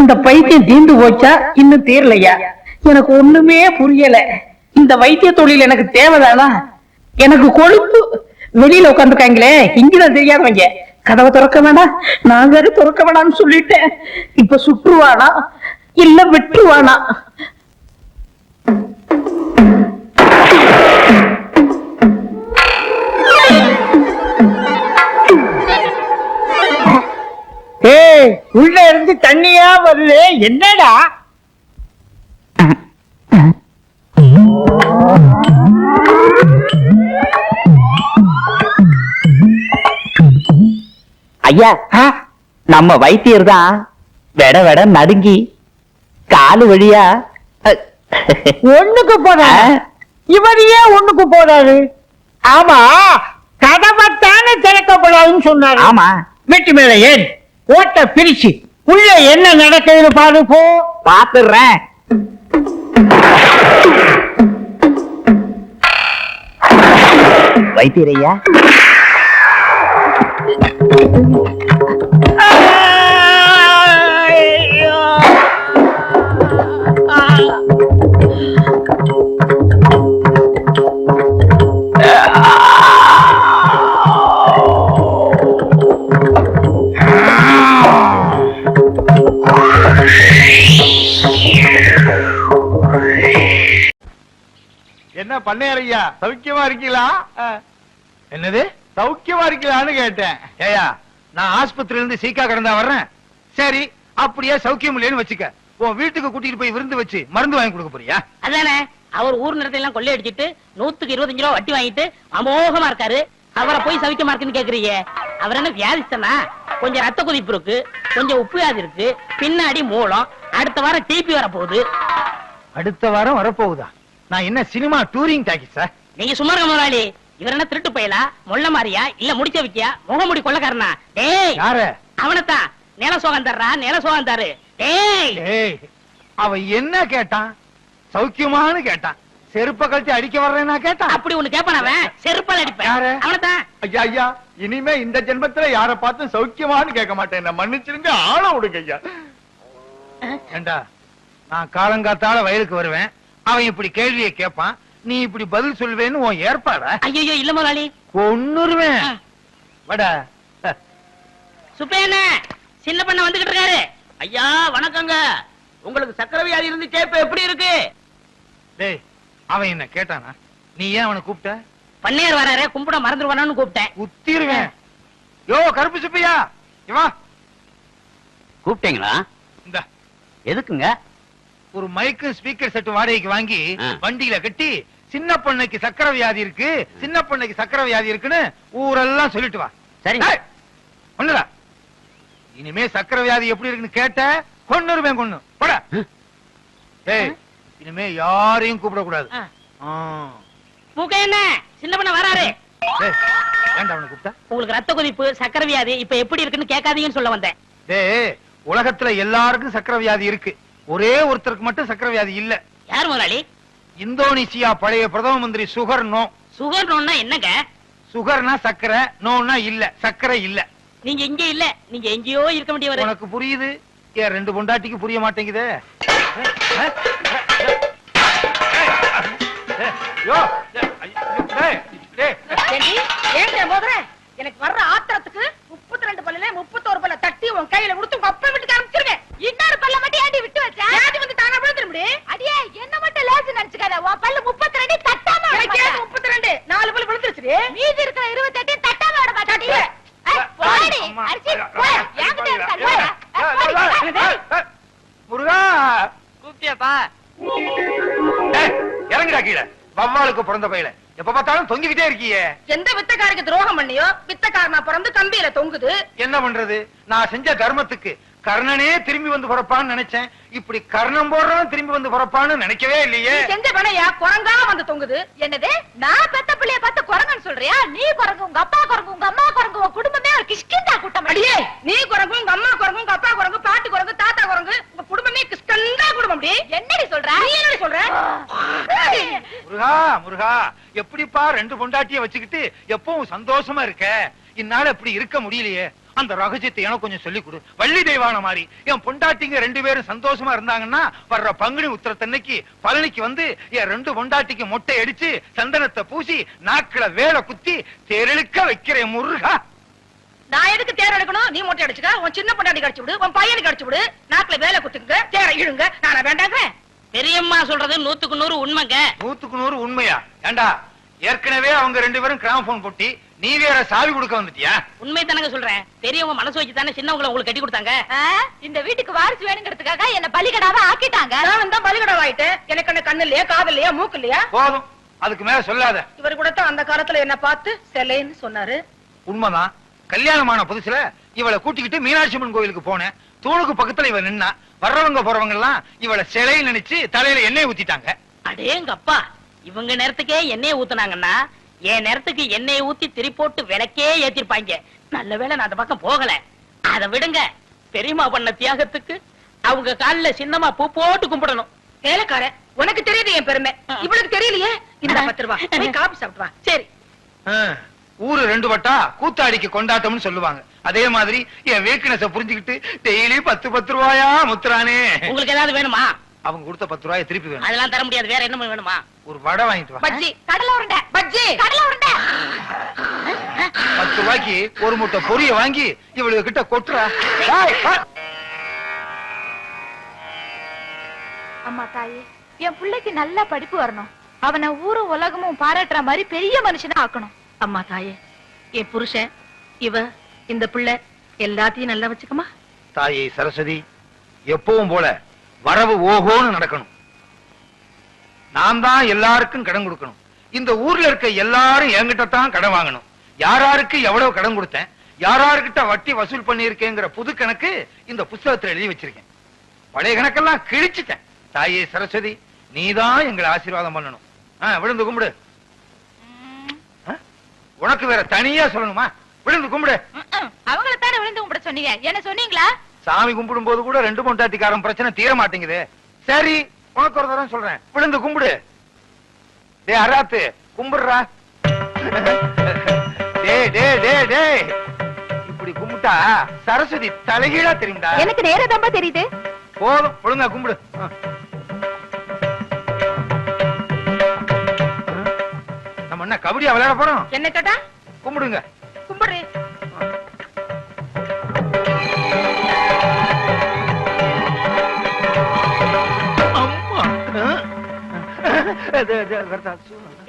இந்த பைத்தியம் தீர்ந்து போச்சா இன்னும் தீரலையா? எனக்கு ஒண்ணுமே புரியல. இந்த வைத்திய தொழில் எனக்கு தேவைதானா? எனக்கு கொழுப்பு. வெளியில உட்காந்துருக்காங்களே, இங்கதான் தெரியாதவங்க. கதவை திறக்க வேணாம், நான் வேற திறக்க வேணாம்னு சொல்லிட்டேன். இப்ப சுற்றுவானா இல்ல வெற்றுவானா? ஏய், உள்ள இருந்து தண்ணியா வருது, என்னடா? ஐயா நம்ம வைத்தியர் தான் வெட வெட நடுங்கி காலு வழியா ஒண்ணுக்கு போறாரு இவர் ஏன் ஒண்ணுக்கு போறாரு? ஆமா, கதவைத்தானே திறக்கப்படாதுன்னு சொன்னாரு. ஆமா வீட்டு மேல ஏன் ஓட்ட பிரிச்சு உள்ள என்ன நடக்குதுன்னு பாரு போ. பாத்துறேன். வைத்தியரையா என்ன பண்ணையா சௌக்கியமா இருக்கீங்களா? என்னது சௌக்கியமா இருக்கீங்களான்னு கேட்டேன். ஏயா நான் ஆஸ்பத்திரியில இருந்து சீக்கா கடந்தா வர்றேன். சரி அப்படியே சௌக்கியம் இல்லைன்னு வச்சுக்க, உன் வீட்டுக்கு கூட்டிட்டு போய் விருந்து வச்சு மருந்து வாங்கி கொடுக்க போறியா? அதானே அவர் ஊர் நிறத்தை எல்லாம் கொள்ளையடிச்சிட்டு 125 ரூபா வட்டி வாங்கிட்டு அமோகமா இருக்காரு. அவரை போய் சவிக்கமா இருக்குன்னு கேக்குறீங்க. அவர் என்ன வியாதிஸ்தனா? கொஞ்சம் ரத்த கொதிப்பு இருக்கு, கொஞ்சம் உப்பு வியாதி இருக்கு, பின்னாடி மூலம். அடுத்த வாரம் டிபி வர போகுது. அடுத்த வாரம் வரப்போகுதா? நான் என்ன சினிமா டூரிங் டாக்கிஸா? நீங்க சும்மா இருக்க முதலாளி. இவர் என்ன திருட்டு பயலா, மொள்ள மாறியா, இல்ல முடிச்ச வைக்கியா, முகமுடி கொள்ளக்காரனா? டேய் யாரு? அவனத்தான் நில சோகம் தர்றா, நில சோகம் தரு. டேய் ஏய், அவன் என்ன கேட்டான்? சௌக்கியமான்னு கேட்டான். செருப்ப கழிச்சு அடிக்க வர்றேன்னா கேட்டான். அப்படி ஒண்ணு கேப்பான் அவன், செருப்பால் அடிப்பேன். யாரு? அவனத்தான். ஐயா ஐயா, இனிமே இந்த ஜென்மத்துல யார பார்த்தும் சௌக்கியமான்னு கேட்க மாட்டேன். என்ன மன்னிச்சிருங்க, ஆள விடுங்க ஐயா. ஏண்டா, நான் காலங்காத்தால வயலுக்கு வருவேன், அவன் இப்படி கேள்வியை கேட்பான், நீ இப்படி பதில் சொல்வேன்னு உன் ஏற்பாடா? ஐயோ இல்ல முதலாளி, கொன்னுருவேன். வட சுப்பேன சின்ன பண்ண வந்துகிட்டு இருக்காரு. ஐயா வணக்கங்க, உங்களுக்கு சக்கரை வியாதி இருந்து கேப்ப எப்படி இருக்கு? டேய், அவன் என்ன கேட்டானா? நீ ஏன் அவனை கூப்பிட்ட? பண்ணையார் வராரு, கும்பிட மறந்துடுவானு கூப்பிட்டேன். குத்திருவேன். யோ கருப்பு சுப்பையா, இவா கூப்பிட்டீங்களா? இந்த எதுக்குங்க? ஒரு மைக்கு ஸ்பீக்கர் செட் வாடகைக்கு வாங்கி வண்டியில கட்டி, சின்ன பொண்ணுக்கு சக்கரை வியாதி இருக்கு, சின்ன பொண்ணுக்கு சக்கரை வியாதி இருக்குன்னு ஊரெல்லாம் சொல்லிட்டு வா. சரிங்க. ஏய், ஒண்ணுடா. இனிமே சக்கரை வியாதி எப்படி இருக்குன்னு கேட்ட கொன்னுருவேன், கொன்னு போட. ஏய், இனிமே யாரையும் கூப்பிடக்கூடாது. மூக்க என்ன சின்ன பண்ண வராரு. ஏய், ஏன்டா அவனை கூப்பிட்ட? உங்களுக்கு ரத்த கொதிப்பு, சக்கரை வியாதி இப்ப எப்படி இருக்குன்னு கேட்காதீங்கன்னு சொல்ல வந்தேன். டேய், உலகத்துல எல்லாருக்கும் சக்கரை வியாதி இருக்கு, ஒரே ஒருத்தருக்கு மட்டும் சக்கரை வியாதி இல்ல. யார் முதலாளி? இந்தோனேசியா பழைய பிரதம மந்திரி சுகர் நோ. சுகர் நோன்னா என்னங்க? சுகர்னா சக்கரை, நோன்னா இல்ல, சக்கரை இல்ல. நீங்க இங்க இல்ல, நீங்க எங்கேயோ இருக்க வேண்டியவர். உனக்கு புரியுது, ஏன் ரெண்டு பொண்டாட்டிக்கு புரிய மாட்டேங்குதே? எனக்கு வர்ற ஆத்திரத்துக்கு 32 பல்லுல 31 பல்ல தட்டி உன் கையில கொடுத்து உங்க அப்பா வீட்டுக்கு அனுப்பிச்சிருவேன். இன்னொரு பல்ல மட்டும் ஏண்டி விட்டு வச்சா? ஏடி வந்து தானா விழுந்துற முடியும்? அடியே என்ன மட்டும் லேசு நினைச்சுக்காத. உன் பல்லு 32 தட்டாம விட மாட்டேன். 32 4 பல்லு விழுந்துருச்சு. மீதி இருக்கிற 28 தட்டாம விட மாட்டேன். போடி அரிசி போய் என்கிட்ட இருக்க. முருகா கூப்பிட்டியாப்பா? இறங்குடா கீழே. வவ்வாலுக்கு பிறந்த பையல எப்ப பார்த்தாலும் தொங்கிக்கிட்டே இருக்கியே. எந்த வித்தக்காரருக்கு துரோகம் பண்ணியோ வித்தக்காரனா பிறந்து கம்பியில தொங்குது. என்ன பண்றது? நான் செஞ்ச தர்மத்துக்கு கர்ணனே திரும்பி வந்து பிறப்பான்னு நினைச்சேன். இப்படி கர்ணம் போடுறவன் திரும்பி வந்து பிறப்பான்னு நினைக்கவே இல்லையே. செஞ்ச பணையா குரங்கா வந்து தொங்குது. என்னது, நான் பெத்த பிள்ளைய பார்த்து குரங்குன்னு சொல்றியா? நீ குரங்கு, உங்க அப்பா குரங்கு, உங்க அம்மா குரங்கு, உங்க குடும்பமே ஒரு கிஷ்கிந்தா கூட்டம். அடியே, நீ குரங்கு, உங்க அம்மா குரங்கு, உங்க அப்பா குரங்கு, பாட்டி குரங்கு, தாத்தா குரங்கு, உங்க குடும்பமே கிஷ்கந்தா குடும்பம். அப்படி என்னடி சொல்ற? நீ என்னடி சொல்ற? முருகா முருகா, எப்படிப்பா ரெண்டு பொண்டாட்டிய வச்சுக்கிட்டு எப்பவும் சந்தோஷமா இருக்க? இந்நாள் இப்படி இருக்க முடியலையே. அந்த ரகசியத்தை எனக்கு கொஞ்சம் சொல்லிக் கொடு. வள்ளி தெய்வான மாதிரி என் பொண்டாட்டிங்க ரெண்டு பேரும் சந்தோஷமா இருந்தாங்கன்னா வர்ற பங்குனி உத்திரத்தன்னைக்கு பழனிக்கு வந்து என் ரெண்டு பொண்டாட்டிக்கு மொட்டை அடிச்சு சந்தனத்தை பூசி நாக்குல வேலை குத்தி தேரெழுக்க வைக்கிறேன் முருகா. நான் எதுக்கு தேர் எடுக்கணும்? நீ மொட்டை அடிச்சுக்க, உன் சின்ன பொண்டாட்டி கடிச்சு விடு, உன் பையனுக்கு கடிச்சு விடு, நாக்குல வேலை குத்துங்க, தேர இழுங்க. நானா வேண்டாங்க? பெரியம்மா சொல்றது 100க்கு 100 உண்மைங்க. 100க்கு 100 உண்மையா? ஏண்டா, ஏற்கனவே அவங்க ரெண்டு பேரும் கிராமபோன் போட்டி, நீ வேற சாவி கொடுக்க வந்துட்டியா? உண்மை தானங்க சொல்றேன். பெரியவங்க மனசு வச்சு தானே சின்னவங்களை உங்களுக்கு கட்டி கொடுத்தாங்க. இந்த வீட்டுக்கு வாரிசு வேணுங்கிறதுக்காக என்ன பலிகடாவா ஆக்கிட்டாங்க. நான் தான் பலிகடாவா ஆயிட்டேன். எனக்கு என்ன கண்ணு இல்லையா, காது இல்லையா, மூக்கு இல்லையா? போதும், அதுக்கு மேல சொல்லாத. இவர் கூட தான் அந்த காலத்துல என்ன பார்த்து செல்லைன்னு சொன்னாரு. உண்மைதான். கல்யாணமான புதுசுல இவளை கூட்டிக்கிட்டு மீனாட்சி அம்மன் கோயிலுக்கு போனேன். தூணுக்கு பக்கத்துல இவ நின்னா. வர்றவங்க போறவங்க எல்லாம் இவளை சிலை நினைச்சு தலையில எண்ணெய் ஊத்திட்டாங்க. அடேங்கப்பா, இவங்க நேரத்துக்கே எண்ணெயை ஊத்துனாங்கன்னா என் நேரத்துக்கு எண்ணெயை ஊத்தி திரி போட்டு விளக்கே ஏத்திருப்பாங்க. நல்ல வேளை நான் அந்த பக்கம் போகல. அதை விடுங்க, பெரியம்மா பண்ண தியாகத்துக்கு அவங்க காலில சின்னமா பூ போட்டு கும்பிடணும். வேலைக்கார, உனக்கு தெரியுது என் பெருமை, இவளுக்கு தெரியலையே. இந்த 10 ரூபாய் போய் காபி சாப்பிட்டு வா. சரி. ஊரு 2 வட்டா கூத்தாடிக்கு கொண்டாட்டம்னு சொல்லுவாங்க. அதே மாதிரி என் வீக்னஸ புரிஞ்சுக்கிட்டு டெய்லி 10 ரூபாயா முத்துறானே. உங்களுக்கு ஏதாவது வேணுமா? அவங்க கொடுத்த 10 ரூபாயை திருப்பி வேணும். அதெல்லாம் தர முடியாது. வேற என்ன வேணுமா? ஒரு வடை வாங்கிட்டு வா. பஜ்ஜி, கடலை உருண்டை, பஜ்ஜி, கடலை உருண்டை. 10 ரூபாய்க்கு ஒரு முட்டை பொரிய வாங்கி இவளுக்கு கிட்ட கொட்டுறா. அம்மா தாயே, என் பிள்ளைக்கு நல்ல படிப்பு வரணும். அவனை ஊரும் உலகமும் பாராட்டுற மாதிரி பெரிய மனுஷனா ஆக்கணும். அம்மா தாயே, என் புருஷன், இவ, இந்த பிள்ளை எல்லாத்தையும் நல்லா வச்சுக்கமா. தாயே சரஸ்வதி, எப்பவும் போல வரவு ஓஹோன்னு நடக்கணும். நான் தான் எல்லாருக்கும் கடன் கொடுக்கணும். இந்த ஊர்ல இருக்க எல்லாரும் என்கிட்ட தான் கடன் வாங்கணும். யாராருக்கு எவ்வளவு கடன் கொடுத்தேன், யாராருக்கிட்ட வட்டி வசூல் பண்ணியிருக்கேங்கிற புது கணக்கு இந்த புஸ்தகத்துல எழுதி வச்சிருக்கேன். பழைய கணக்கெல்லாம் கிழிச்சிட்டேன். தாயே சரஸ்வதி, நீதான் எங்களை ஆசீர்வாதம் பண்ணணும். விழுந்து கும்பிடு. உனக்கு வேற தனியா சொல்லணுமா? விழுந்து கும்பிடு. அவங்கள தானே விழுந்து கும்பிட சொன்னீங்க, என்ன சொன்னீங்களா? சாமி கும்பிடும் போது கூட 2 பொண்டாட்டிக்காரன் பிரச்சனை தீர மாட்டேங்குது. சரி, உனக்கு ஒரு தரம் சொல்றேன், விழுந்து கும்பிடு. டே அராத்து, கும்பிடுறா. டே டே டே டே, இப்படி கும்பிட்டா சரஸ்வதி தலைகீழா தெரியும்டா. எனக்கு நேரதாம்பா தெரியுது. போதும், ஒழுங்கா கும்பிடு. நம்ம என்ன கபடியா விளையாட போறோம்? என்ன கேட்டா? கும்பிடுங்க. கும்பிடு.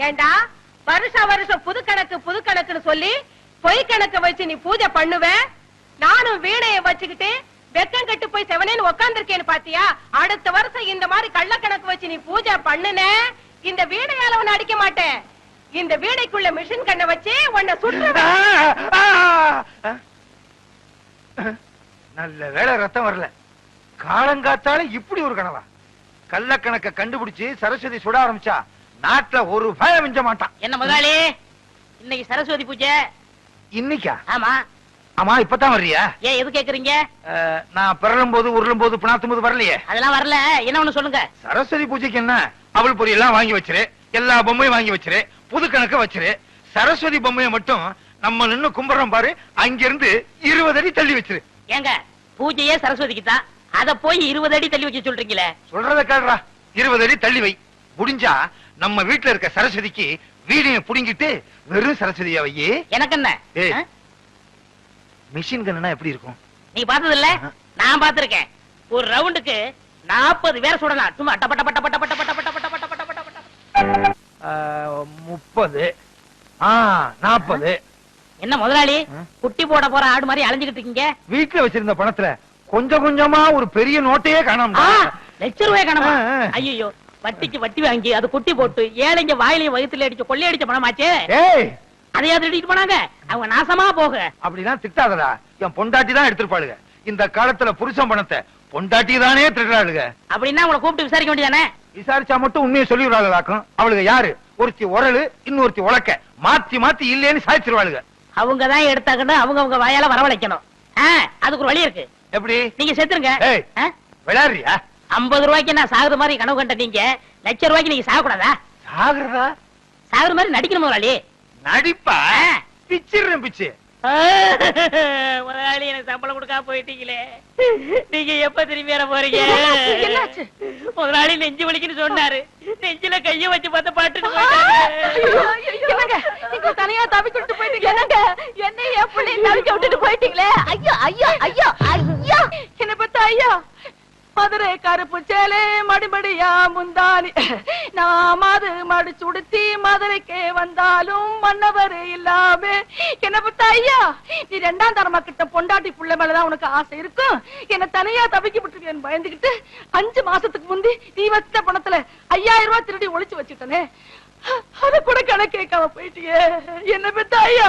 ஏண்டா, வருஷம் புது கணக்குன்னு சொல்லி பொய் கணக்கு வச்சு நீ பூஜை பண்ணுவ. நானும் வீணைய வச்சுக்கிட்டு வெக்கம் கட்டு போய் செவனேன்னு உட்கார்ந்திருக்கேன்னு பாத்தியா? அடுத்த வருஷம் இந்த மாதிரி கள்ள கணக்கு வச்சு நீ பூஜை பண்ணுன, இந்த வீணையால உன்னை அடிக்க மாட்டேன். இந்த வீணைக்குள்ள மிஷின் கண்ணை வச்சு உன்னை சுற்றுவேன். நல்ல வேளை ரத்தம் வரல. காலங்காத்தால இப்படி ஒரு கனவா? கள்ளக்கணக்க கண்டுபிடிச்சு சரஸ்வதி சுட ஆரம்பிச்சா நாட்டுல ஒரு பயம் மிஞ்ச மாட்டான். என்ன முதலாளி, இன்னைக்கு சரஸ்வதி பூஜை? இன்னைக்கா? ஆமா. ஆமா, இப்பதான் வர்றியா? ஏன் எது கேக்குறீங்க? நான் பிறலும் போது உருளும் போது பிணாத்தும் போது வரலையே. அதெல்லாம் வரல. என்ன ஒண்ணு சொல்லுங்க. சரஸ்வதி பூஜைக்கு என்ன, அவள் பொரி எல்லாம் வாங்கி வச்சிரு, எல்லா பொம்மையும் வாங்கி வச்சிரு, புது கணக்க வச்சிரு. சரஸ்வதி பொம்மையை மட்டும் நம்ம நின்னு கும்பிடுறோம் பாரு, அங்கிருந்து 20 அடி தள்ளி வச்சிரு. ஏங்க, பூஜையே சரஸ்வதிக்கு தான், அத போய் 20 அடி தள்ளி வைக்க சொல்றீங்களே. சொல்றத கேடுறா. 20 அடி தள்ளி வை. முடிஞ்சா நம்ம வீட்டுல இருக்க சரஸ்வதிக்கு வீடியோ புடிங்கிட்டு வெறும் சரஸ்வதியா வையே. எனக்கு என்ன? மிஷின் கண்ணா எப்படி இருக்கும்? நீ பார்த்தது இல்ல? நான் பார்த்திருக்கேன். ஒரு ரவுண்டுக்கு 40 பேர் சுடலாம். சும்மா டப்ப டப்ப டப்ப டப்ப டப்ப டப்ப டப்ப டப்ப டப்ப டப்ப டப்ப. 30, 40. என்ன முதலாளி, குட்டி போட போற ஆடு மாதிரி அலைஞ்சுகிட்டு இருக்கீங்க? வீட்டுல வச்சிருந்த பணத்துல கொஞ்சம் கொஞ்சமா ஒரு பெரிய நோட்டையே காணோம். ₹1,00,000 காணோமா? ஐயோ, வட்டிக்கு வட்டி வாங்கி அது குட்டி போட்டு ஏழைங்க வாயிலையும் வயித்துல அடிச்ச கொள்ளையடிச்ச பணமாச்சே. அதையா திருடிட்டு போனாங்க. அவங்க நாசமா போக. அப்படிதான் திட்டாதடா. என் பொண்டாட்டி தான் எடுத்துருப்பாளுங்க. இந்த காலத்துல புருஷன் பணத்தை பொண்டாட்டி தானே திருடாளுங்க. அப்படின்னா உங்களை கூப்பிட்டு விசாரிக்க வேண்டியதானே? விசாரிச்சா மட்டும் உண்மையை சொல்லிவிடாதாக்கும். அவளுக்கு யாரு? ஒருத்தி உரலு, இன்னொருத்தி உலக்க, மாத்தி மாத்தி இல்லேன்னு சாய்ச்சிருவாளுங்க. அவங்கதான் எடுத்தாங்கன்னு அவங்க வாயால வரவழைக்கணும். அதுக்கு ஒரு வழி இருக்கு. எப்படி? நீங்க செத்துருங்க. விளையாடுறியா? 50 ரூபாய்க்கு நான் சாகுற மாதிரி கனவு கண்ட நீங்க ₹1,00,000 நீங்க சாகக்கூடாதா? சாகுறதா? சாகுற மாதிரி நடிக்கணும் முதலாளி. நடிப்பா? பிச்சிடுறேன் பிச்சு. முதலாளி, எனக்கு சம்பளம் கொடுக்காம போயிட்டீங்களே, நீங்க எப்ப திரும்பி வர போறீங்க? முதலாளி நெஞ்சு வலிக்குன்னு சொன்னாரு. நெஞ்சில கைய வச்சு பார்த்த பாட்டு தனியா தவிக்கிட்டு போயிட்டீங்க. என்ன என் பிள்ளை தவிக்க விட்டுட்டு போயிட்டீங்களே. ஐயோ ஐயோ ஐயோ ஐயோ, என்ன பத்த ஐயோ. மதுரை கருப்பு சேலை மடிமடியா முந்தானி, நான் மடு சுடுத்தி மதுரைக்கே வந்தாலும் மன்னவர் இல்லாம. என்ன பத்த ஐயா, நீ 2ஆம் தரமா கிட்ட பொண்டாட்டி புள்ள மேலதான் உனக்கு ஆசை இருக்கும். என்ன தனியா தவிக்க விட்டுருக்கேன்னு பயந்துகிட்டு 5 மாசத்துக்கு முந்தி நீ வச்ச பணத்துல 5000 ரூபாய் திருடி ஒளிச்சு வச்சுட்டனே. அத கூட கணக்கு கேட்காம போயிட்டியே. என்ன பெத்த ஐயா,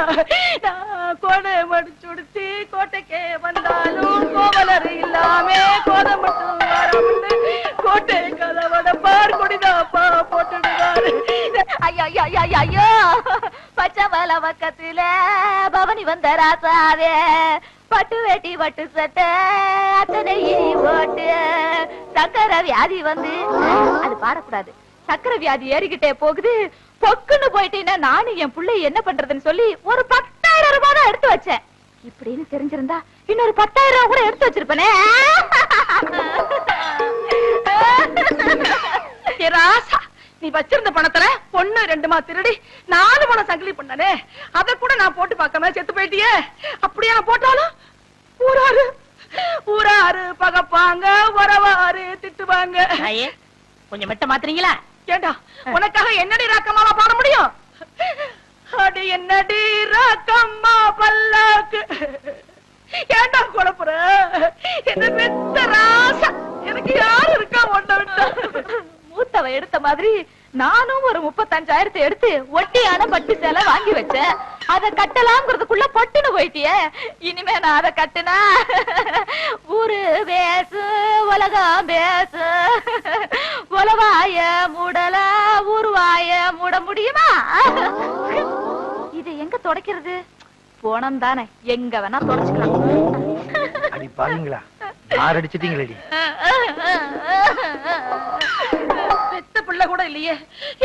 நான் கோடை மடிச்சு உடுத்தி கோட்டைக்கே வந்தாலும் கோவலர் இல்லாம கோதை மட்டும் வராம கோட்டை கதவட பார் கொடிதாப்பா போட்டுடுவாரு. ஐயோ ஐயோ ஐயோ ஐயோ, பச்சை மலை பக்கத்துல பவனி வந்த ராசாவே, பட்டு வேட்டி பட்டு சட்டை அத்தனை ஓட்டு, சக்கரை வியாதி வந்து அது பாடக்கூடாது, சக்கரை வியாதி ஏறிக்கிட்டே போகுது, பொக்குன்னு போயிட்டீங்கன்னா நானும் என் பிள்ளை என்ன பண்றதுன்னு சொல்லி ஒரு 10,000 ரூபாய் தான் எடுத்து வச்சேன். இப்படின்னு தெரிஞ்சிருந்தா இன்னொரு 10,000 ரூபாய் கூட எடுத்து வச்சிருப்பேனே. ராசா, நீ வச்சிருந்த பணத்துல 1 2 திருடி 4 பணம் சங்கிலி பண்ணனே, அத கூட நான் போட்டு பார்க்காம செத்து போயிட்டியே. அப்படியே போட்டாலும் ஊராரு பகப்பாங்க, உறவாரு திட்டுவாங்க. கொஞ்சம் மெட்ட மாத்துறீங்களா? ஏண்டா, உனக்காக என்னடி ராக்கம்மாவா பாட முடியும்? அடி என்னடி ராக்கம்மா பல்லாக்கு, ஏண்டா குழப்புற? என்ன பெத்த ராசா, எனக்கு யாரு இருக்கா ஒண்ண விட்டா? மூத்தவ எடுத்த மாதிரி நானும் ஒரு 35,000 எடுத்து ஒட்டியான பட்டு சேலை வாங்கி வச்சேன். அத கட்டலாம்ங்கிறதுக்குள்ள பொட்டுன்னு போயிட்டியே. இனிமே நான் அத கட்டுனா ஊரு பேசு உலகம் பேசு, உலவாய மூடல ஊருவாய மூட முடியுமா? இது எங்க தொடக்கிறது? போனம் தானே, எங்க வேணா தொடச்சுக்கலாம். அடி பாருங்களா, யார் அடிச்சிட்டீங்களடி? பெத்த பிள்ளை கூட இல்லையே,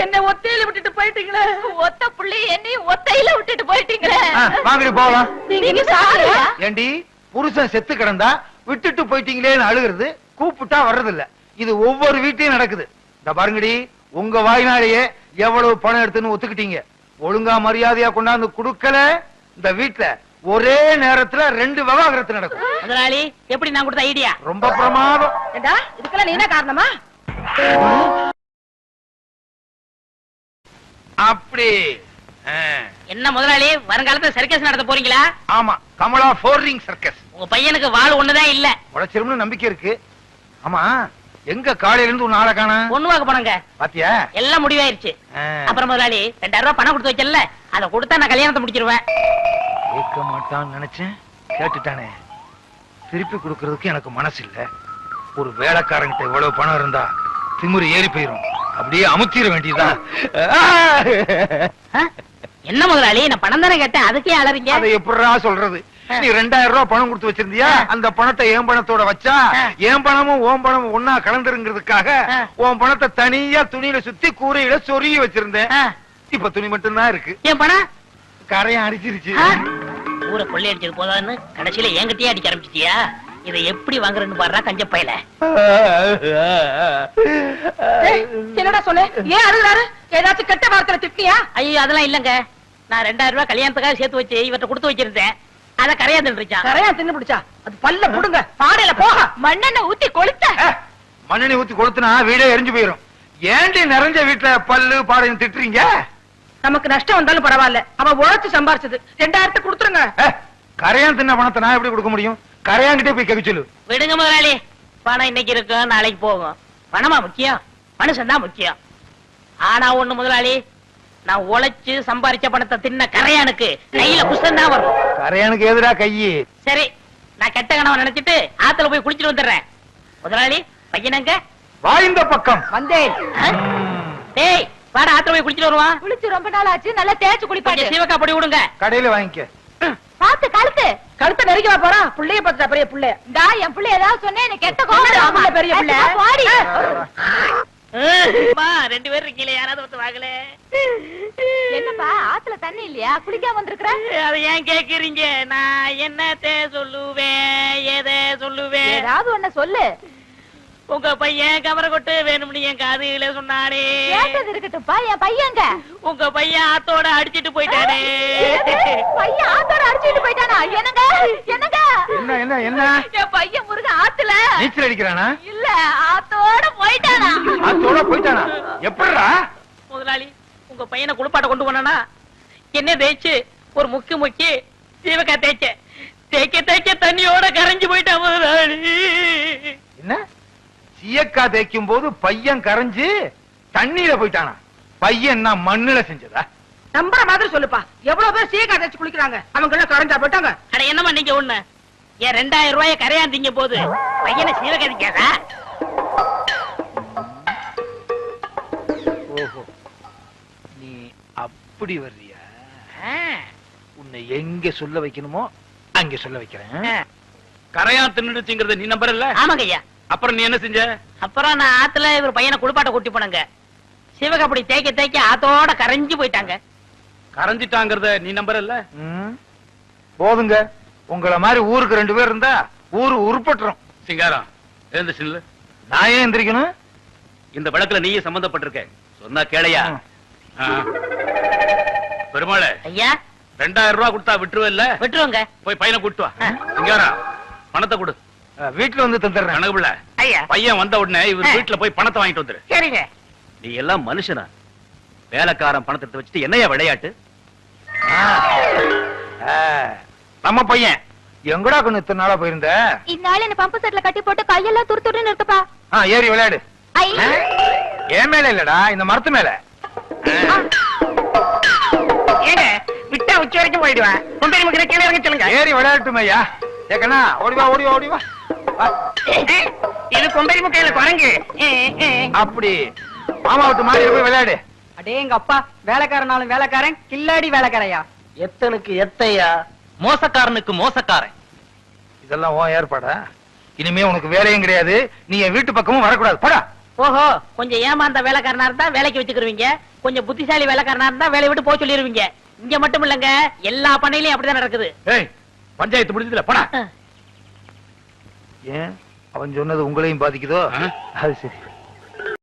என்ன ஒத்தையில விட்டுட்டு போயிட்டீங்களே. ஒத்த பிள்ளை என்னையும் ஒத்தையில விட்டுட்டு போயிட்டீங்களே. வாங்கடி போகலாம். நீங்க சாரியா? ஏண்டி, புருஷன் செத்து கிடந்தா விட்டுட்டு போயிட்டீங்களேன்னு அழுகிறது, கூப்பிட்டா வர்றது இல்ல. இது ஒவ்வொரு வீட்லயும் நடக்குது. இந்த பாருங்கடி, உங்க வாய்னாலேயே எவ்வளவு பணம் எடுத்துன்னு ஒத்துக்கிட்டீங்க. ஒழுங்கா மரியாதையா கொண்டாந்து குடுக்கல, இந்த வீட்டுல ஒரே நேரத்துல 2 விவாகரத்து நடக்கும். முதலாளி, எப்படி நான் கொடுத்த ஐடியா? ரொம்ப பிரமாதம். ஏண்டா, இதுக்கெல்லாம் நீ என்ன காரணமா? அப்படி என்ன முதலாளி, வருங்காலத்துல சர்க்கஸ் நடத்த போறீங்களா? ஆமா, கமலா 4 ரிங் சர்க்கஸ். உங்க பையனுக்கு வாள் ஒண்ணுதான் இல்ல, உழைச்சிரும்னு நம்பிக்கை இருக்கு. ஆமா, எங்க காலையில இருந்து ஒரு நாளை காண? பொண்ணுவாக்க போனங்க. பாத்தியா, எல்லாம் முடிவாயிருச்சு. அப்புறம் முதலாளி 2000 ரூபாய் பணம் கொடுத்து வச்சல, அதை கொடுத்தா நான் கல்யாணத்தை முடிச்சிருவேன். கேட்க மாட்டான்னு நினைச்சேன், கேட்டுட்டானே. திருப்பி கொடுக்கறதுக்கு எனக்கு மனசு இல்ல. ஒரு வேலைக்காரங்கிட்ட இவ்வளவு பணம் இருந்தா திமிரு ஏறி போயிரும். அப்படியே அமுத்திர வேண்டியதுதான். என்ன முதலாளி, நான் பணம் தானே கேட்டேன், அதுக்கே அலறீங்க? அதை எப்படிடா சொல்றது? நீ 2000 ரூபாய் பணம் கொடுத்து வச்சிருந்தியா, அந்த பணத்தை என் பணத்தோட வச்சா என் பணமும் ஓம் பணமும் ஒன்னா கலந்துருங்கிறதுக்காக உன் பணத்தை தனியா துணியில சுத்தி கூரையில சொருகி வச்சிருந்தேன். இப்ப துணி மட்டும் தான் இருக்கு. என் பணம் கரையை அடிச்சிருச்சு. ஊரை கொள்ளை அடிச்சது போதான்னு கடைசியில என்கிட்டயே அடிக்க ஆரம்பிச்சிட்டியா? இதை எப்படி வாங்குறேன்னு பாடுறா கஞ்ச பையல. என்னடா சொன்ன? ஏன் அழுகுறாரு? ஏதாச்சும் கெட்ட வார்த்தை திட்டியா? ஐயோ அதெல்லாம் இல்லங்க, நான் 2000 ரூபாய் கல்யாணத்துக்காக சேர்த்து வச்சு இவற்றை கொடுத்து வச்சிருந்தேன். அத கரையா தின்றுச்சான். கரையா தின்னு பிடிச்சா? அது பல்ல புடுங்க, பாடையில போக மண்ணெண்ண ஊத்தி கொளுத்த. மண்ணெண்ணை ஊத்தி கொளுத்துனா வீடே எரிஞ்சு போயிரும். ஏண்டி நிறைஞ்ச வீட்டுல பல்லு பாடையும் திட்டுறீங்க? நமக்கு நஷ்டம் வந்தாலும் பரவாயில்ல, அவன் உழைச்சு சம்பாரிச்சது. 2000 கொடுத்துருங்க. கரையான் தின்ன பணத்தை நான் எப்படி கொடுக்க முடியும்? கரையான்கிட்டே போய் கேட்க சொல்லு. விடுங்க முதலாளி, பணம் இன்னைக்கு இருக்கும் நாளைக்கு போகும். பணமா முக்கியம்? மனுஷன் தான் முக்கியம். ஆனா ஒண்ணு முதலாளி, நான் உழைச்சு சம்பாரிச்ச பணத்தை தின்ன கரையானுக்கு கையில புஷ்டம் தான் வரும். கரையானுக்கு எதிரா கையி? சரி, நான் கெட்ட கணவன் நினைச்சிட்டு ஆத்துல போய் குளிச்சுட்டு வந்துடுறேன். முதலாளி, பையனங்க வாய்ந்த பக்கம் வந்தேன். டேய் வாடா, ஆத்துல போய் குளிச்சுட்டு வருவான். குளிச்சு ரொம்ப நாள் ஆச்சு, நல்லா தேய்ச்சு குளிப்பாங்க. சீவக்கா பொடி விடுங்க. கடையில வாங்கிக்க. பாத்து கழுத்து நெருங்கி வா போறா. புள்ளைய பத்தா பெரிய புள்ளை. டா, என் புள்ளை ஏதாவது சொன்னே எனக்கு கெட்ட கோவம். பெரிய புள்ளை பாடி. 2 பேர் இருக்கீங்களே, யாராவது வந்து வாங்கல? என்னப்பா, ஆத்துல தண்ணி இல்லையா? குளிக்காம வந்திருக்கிற? அதை ஏன் கேக்குறீங்க? நான் என்னத்தை சொல்லுவேன், எதை சொல்லுவேன்? ஏதாவது ஒண்ணு சொல்லு. உங்க பையன் கவர கொட்டு வேணும்னு என் காதுல சொன்னானே. கேட்டது இருக்கட்டும்ப்பா, என் பையங்க. உங்க பையன் ஆத்தோட அடிச்சிட்டு போயிட்டானே. பையன் ஆத்தோட அடிச்சிட்டு போயிட்டானா? என்னங்க என்னங்க? என்ன என்ன என்ன? என் பையன் முருகன் ஆத்துல நீச்சல் அடிக்கிறானா? இல்ல, ஆத்தோட போயிட்டானா. ஆத்தோட போயிட்டானா? எப்படிடா? முதலாளி, உங்க பையனை குளிப்பாட்ட கொண்டு போனா என்ன தேய்ச்சு ஒரு முக்கி சீவக்கா தேய்க்க தண்ணியோட கரைஞ்சு போயிட்டான் முதலாளி. என்ன? சீயக்கா தேய்க்கும் போது பையன் கரைஞ்சு தண்ணியில போயிட்டானா? பையன் நான் மண்ணுல செஞ்சதா? நம்புற மாதிரி சொல்லுப்பா. எவ்வளவு பேர் சீக்கா தச்சு குளிக்கிறாங்க, அவங்க எல்லாம் கரைஞ்சா போயிட்டாங்க. அட என்னமா நீங்க ஒண்ணு ஏன் 2000 ரூபாய கரையாந்தீங்க போது பையனை சீரகதிக்காதா? ஓஹோ, நீ அப்படி வர்றியா? உன்னை எங்க சொல்ல வைக்கணுமோ அங்க சொல்ல வைக்கிறேன். கரையா தின்னுடுச்சுங்கறத நீ நம்பறல்ல? ஆமாங்க ஐயா. அப்புறம் நீ என்ன செஞ்ச? அப்புறம் நான் ஆத்துல இவர் பையனை குளிப்பாட்ட கூட்டி போனங்க. சிவக அப்படி தேய்க்க தேய்க்க ஆத்தோட கரைஞ்சு போயிட்டாங்க. கரைஞ்சிட்டாங்கறத நீ நம்பறல்ல? ம், போதுங்க. உங்கள மாதிரி ஊருக்கு 2 பேர் இருந்தா ஊரு உருப்பட்டுரும். சிங்காரம் எழுந்து சில்லு. நான் ஏன் எந்திரிக்கணும்? இந்த வழக்குல நீயே சம்பந்தப்பட்டிருக்க. சொன்னா கேளையா? பெருமாளே, ஐயா 2000 ரூபாய் கொடுத்தா விட்டுருவல்ல? விட்டுருவோங்க. போய் பையனை கூட்டு வா. சிங்காரம் பணத்தை கொடு. வீட்டுல வந்து தந்துடுறேன். கணக்குல ஐயா பையன் வந்த உடனே இவர் வீட்டுல போய் பணத்தை வாங்கிட்டு வந்துரு. சரிங்க. நீ எல்லாம் மனுஷனா? வேலைக்காரன் பணத்தை எடுத்து வச்சுட்டு என்னையா விளையாட்டு? நம்ம பையன் எங்கடா கண்ணு இத்தனை நாளா போயிருந்த? இந்த ஆள் என்ன பம்பு செட்ல கட்டி போட்டு கையெல்லாம் துரு துருன்னு இருக்குப்பா. ஏறி விளையாடு. ஐ என் மேல இல்லடா, இந்த மரத்து மேல. ஏங்க விட்டா உச்சி வரைக்கும் போயிடுவேன். கொண்டு நமக்கு கீழே இறங்க சொல்லுங்க. ஏறி விளையாட்டுமே ஐயா. ஏக்கண்ணா ஓடிவா ஓடிவா ஓடிவா. இது கொம்பரி முக்கையில குரங்கு. அப்படி மாமா விட்டு மாதிரி போய் விளையாடு. அடே எங்க அப்பா வேலைக்காரனாலும் வேலைக்காரன் கில்லாடி வேலைக்காரையா. எத்தனுக்கு எத்தையா, மோசக்காரனுக்கு மோசக்காரன். இதெல்லாம் உன் ஏற்பாடா? இனிமே உனக்கு வேலையும் கிடையாது, நீ என் வீட்டு பக்கமும் வரக்கூடாது. போடா. ஓஹோ, கொஞ்சம் ஏமாந்த வேலைக்காரனா இருந்தா வேலைக்கு வச்சுக்கிருவீங்க, கொஞ்சம் புத்திசாலி வேலைக்காரனா இருந்தா வேலையை விட்டு போக சொல்லிருவீங்க. இங்க மட்டும் இல்லங்க, எல்லா பண்ணையிலயும் அப்படிதான் நடக்குது. ஏய், பஞ்சாயத்து முடிஞ்சதுல போடா. ஏன் அவன் சொன்னது உங்களையும் பாதிக்குதோ? அது சரி.